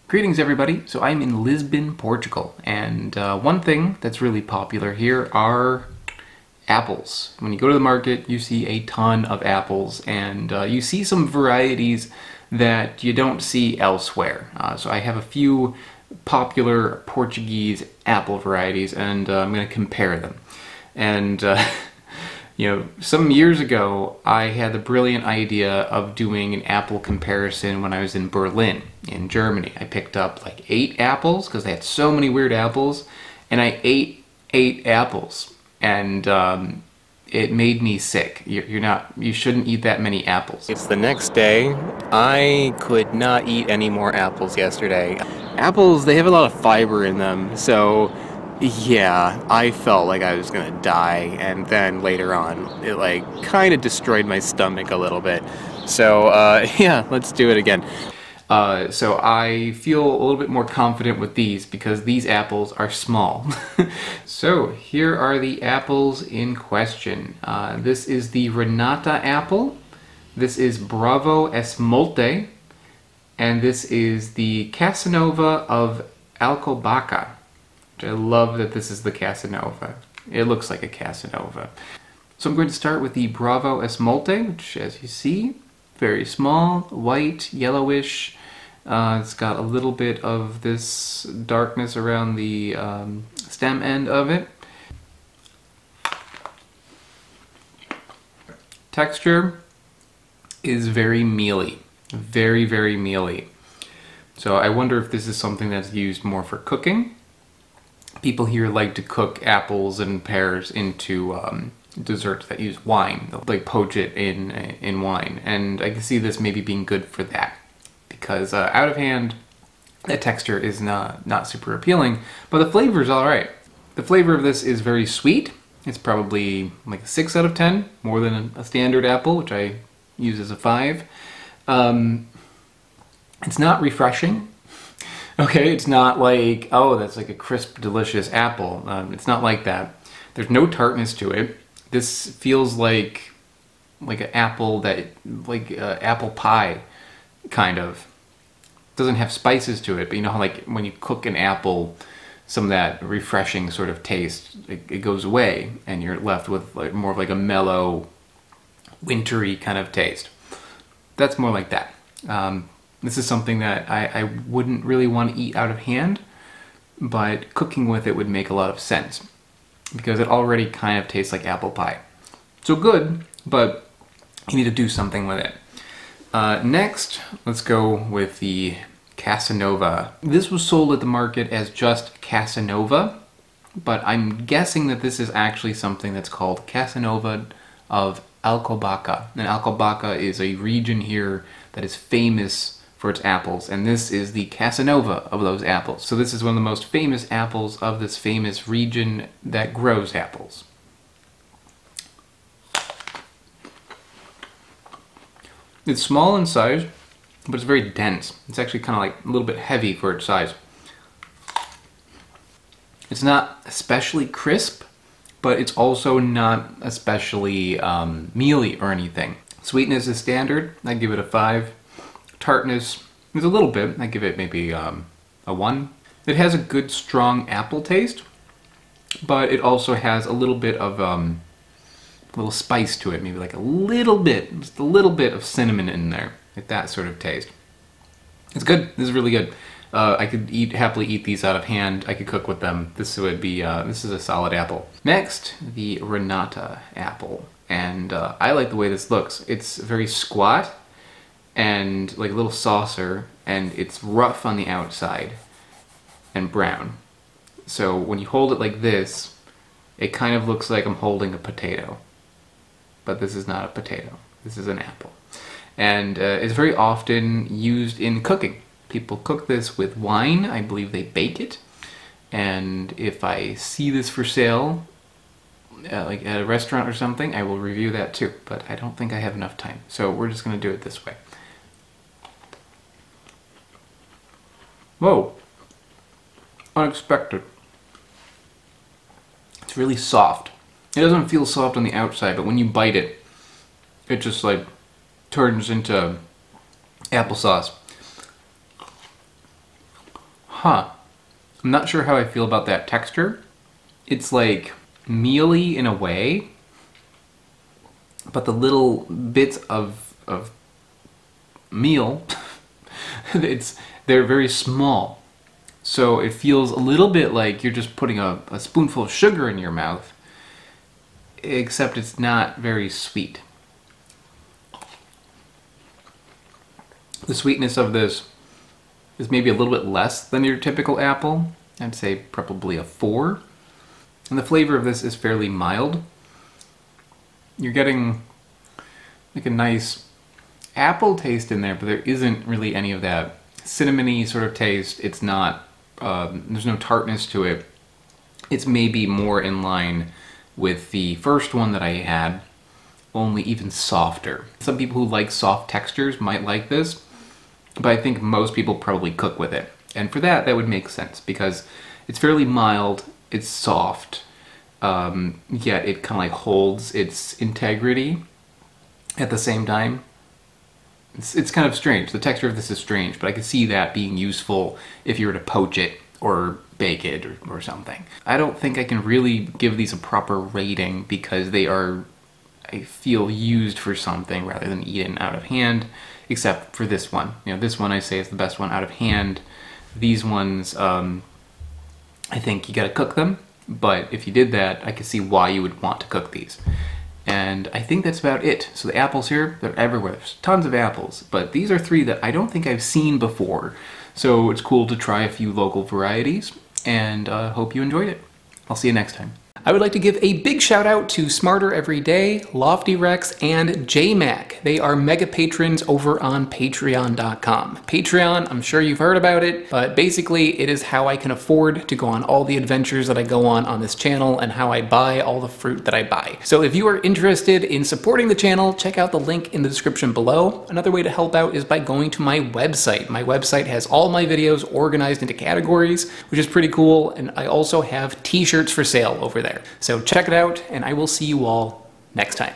Greetings everybody. So I'm in Lisbon, Portugal, and one thing that's really popular here are apples. When you go to the market, you see a ton of apples, and you see some varieties that you don't see elsewhere. So I have a few popular Portuguese apple varieties, and I'm going to compare them. And you know, some years ago, I had the brilliant idea of doing an apple comparison when I was in Berlin, in Germany. I picked up like 8 apples because they had so many weird apples, and I ate 8 apples, and it made me sick. You shouldn't eat that many apples. It's the next day. I could not eat any more apples yesterday. Apples, they have a lot of fiber in them, so yeah, I felt like I was gonna die, and then later on, it like kind of destroyed my stomach a little bit. So yeah, let's do it again. So I feel a little bit more confident with these because these apples are small. So here are the apples in question. This is the Renata apple. This is Bravo Esmolte. And this is the Casanova of Alcobaça. I love that this is the Casanova. It looks like a Casanova. So I'm going to start with the Bravo Esmolte, which, as you see, very small, white, yellowish. It's got a little bit of this darkness around the stem end of it. Texture is very mealy, very, very mealy. So I wonder if this is something that's used more for cooking. People here like to cook apples and pears into desserts that use wine. They'll like poach it in wine, and I can see this maybe being good for that because out of hand, the texture is not super appealing, but the flavor is all right. The flavor of this is very sweet. It's probably like a 6 out of 10, more than a standard apple, which I use as a 5. It's not refreshing. Okay, it's not like, oh, that's like a crisp, delicious apple. It's not like that. There's no tartness to it. This feels like an apple that, like apple pie, kind of. Doesn't have spices to it, but you know how like when you cook an apple, some of that refreshing sort of taste, it goes away, and you're left with like more of like a mellow, wintry kind of taste. That's more like that. This is something that I wouldn't really want to eat out of hand, but cooking with it would make a lot of sense because it already kind of tastes like apple pie. So good, but you need to do something with it. Next, let's go with the Casanova. This was sold at the market as just Casanova, but I'm guessing that this is actually something that's called Casanova of Alcobaça. And Alcobaça is a region here that is famous for its apples, and this is the Casanova of those apples. So this is one of the most famous apples of this famous region that grows apples. It's small in size, but it's very dense. It's actually kind of like a little bit heavy for its size. It's not especially crisp, but it's also not especially mealy or anything. Sweetness is standard. I give it a 5. Tartness is a little bit. I give it maybe a 1. It has a good strong apple taste, but it also has a little bit of little spice to it, maybe like a little bit, just a little bit of cinnamon in there, like that sort of taste. It's good. This is really good. I could happily eat these out of hand. I could cook with them. This would be this is a solid apple. Next, the Renata apple, and I like the way this looks. It's very squat and like a little saucer, and it's rough on the outside and brown. So when you hold it like this, it kind of looks like I'm holding a potato. But this is not a potato. This is an apple. And it's very often used in cooking. People cook this with wine. I believe they bake it. And if I see this for sale, like at a restaurant or something, I will review that too. But I don't think I have enough time. So we're just going to do it this way. Whoa, unexpected. It's really soft. It doesn't feel soft on the outside, but when you bite it, it just like turns into applesauce. Huh. I'm not sure how I feel about that texture. It's like mealy in a way, but the little bits of meal, they're very small. So it feels a little bit like you're just putting a spoonful of sugar in your mouth, except it's not very sweet. The sweetness of this is maybe a little bit less than your typical apple. I'd say probably a 4. And the flavor of this is fairly mild. You're getting like a nice apple taste in there, but there isn't really any of that cinnamony sort of taste. It's not, there's no tartness to it. It's maybe more in line with the first one that I had, only even softer. Some people who like soft textures might like this, but I think most people probably cook with it. And for that, that would make sense because it's fairly mild, it's soft, yet it kind of like holds its integrity at the same time. It's kind of strange. The texture of this is strange, but I could see that being useful if you were to poach it or bake it or something. I don't think I can really give these a proper rating because they are, I feel, used for something rather than eaten out of hand, except for this one. You know, this one I say is the best one out of hand. These ones, I think you gotta cook them, but if you did that, I could see why you would want to cook these. And I think that's about it. So the apples here, they're everywhere. There's tons of apples, but these are 3 that I don't think I've seen before. So it's cool to try a few local varieties, and hope you enjoyed it. I'll see you next time. I would like to give a big shout out to Smarter Every Day, Loftyrex, and JMac. They are mega patrons over on Patreon.com. Patreon, I'm sure you've heard about it, but basically it is how I can afford to go on all the adventures that I go on this channel and how I buy all the fruit that I buy. So if you are interested in supporting the channel, check out the link in the description below. Another way to help out is by going to my website. My website has all my videos organized into categories, which is pretty cool, and I also have t-shirts for sale over there. So check it out, and I will see you all next time.